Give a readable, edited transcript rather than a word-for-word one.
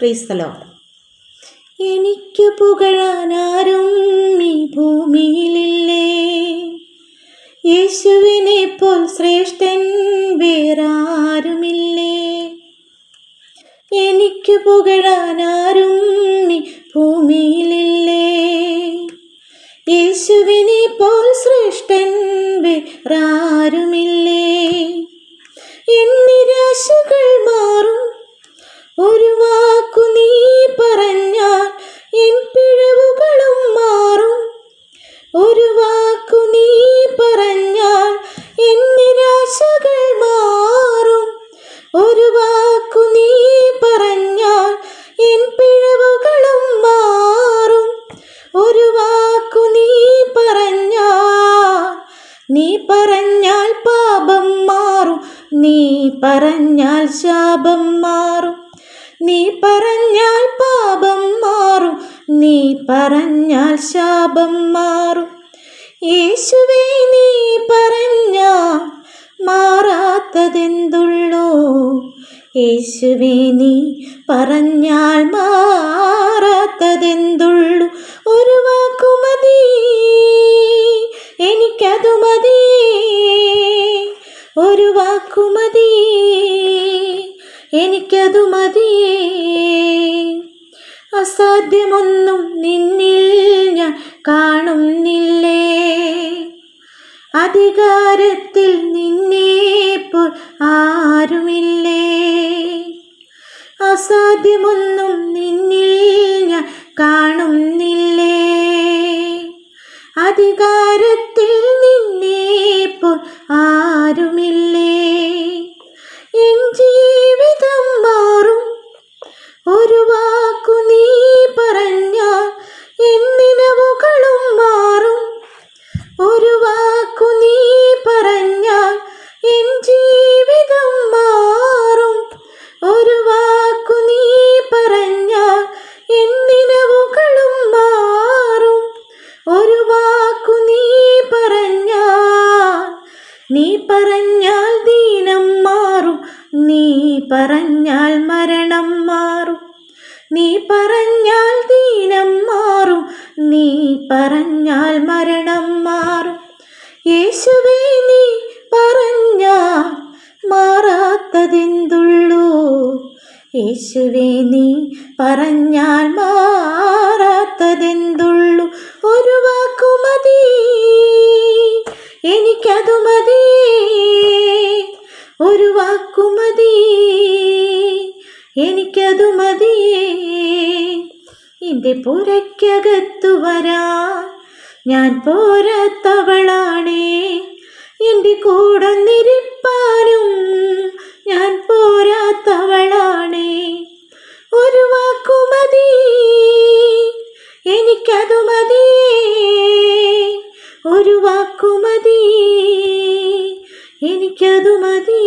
Praise the Lord. എനിക്ക് പുകഴാനാരും ഈ ഭൂമിയിലില്ലേ, യേശുവിനെ പോൽ ശ്രേഷ്ഠൻ വേറാരുമില്ലേ. എനിക്ക് പുകഴാനാരും ഈ ഭൂമിയിലില്ലേ, യേശുവിനെ പോൽ ശ്രേഷ്ഠൻ വേറാരുമില്ലേ. എൻ നിരാശകൾ മാറും ഒരു വാക്കു നീ പറഞ്ഞാൽ, എൻ പിഴവുകളും മാറും ഒരു വാക്കു നീ പറഞ്ഞാൽ. എൻ നിരാശകൾ മാറും ഒരു വാക്കു നീ പറഞ്ഞാൽ, എൻ പിഴവുകളും മാറും ഒരു വാക്കു നീ പറഞ്ഞാൽ. നീ പറഞ്ഞാൽ പാപം മാറും, നീ പറഞ്ഞാൽ ശാപം മാറും. നീ പറഞ്ഞാൽ പാപം മാറും, നീ പറഞ്ഞാൽ ശാപം മാറും. യേശുവേ നീ പറഞ്ഞാൽ മാറാത്തതെന്തുള്ളൂ, യേശുവേ നീ പറഞ്ഞാൽ മാറാത്തതെന്തുള്ളൂ. ഒരു വാക്കു മതി, എനിക്കതു മതി. ഒരു വാക്കു മതി, എനിക്കതു മതി. അസാധ്യമൊന്നും നിന്നിൽ ഞാൻ കാണുന്നില്ലേ, അധികാരത്തിൽ നിന്നെപ്പോൾ ആരുമില്ലേ. അസാധ്യമൊന്നും നിന്നിൽ ഞാൻ കാണുന്നില്ലേ, അധികാരത്തിൽ നിന്നെപ്പോൾ ആരുമില്ലേ. എൻ ജീവിതം മാറും ഒരു വാക്കു നീ പറഞ്ഞാൽ, എൻ നിലവുകളും മാറും ഒരു വാക്കു നീ പറഞ്ഞാൽ. എൻ ജീവിതം മാറും ഒരു വാക്കു നീ പറഞ്ഞാൽ, എൻ നിലവുകളും മാറും ഒരു വാക്കു നീ പറഞ്ഞാൽ. നീ പറഞ്ഞാൽ ദീനം മാറും, നീ പറഞ്ഞാൽ മരണം മാറും. നീ പറഞ്ഞാൽ ദീനം മാറും, നീ പറഞ്ഞാൽ മരണം മാറും. യേശുവേ നീ പറഞ്ഞാൽ മാറാത്തതെന്തുള്ളൂ, യേശുവേ നീ പറഞ്ഞാൽ മാറാത്തതെന്തുള്ളൂ. ഒരു വാക്കു മതി, എനിക്കതു മതി. ഒരു വാക്കു മതി, എനിക്കതു മതി. എൻ്റെ പുരയ്ക്കകത്തു വരാൻ ഞാൻ പോരാത്തവളാണേ, എൻ്റെ കൂടെ നിരിപ്പാനും ഞാൻ പോരാത്തവളാണേ. ഒരു വാക്കു മതി, എനിക്കതു മതി. ഒരു വാക്കു മതി, എനിക്കതു മതി.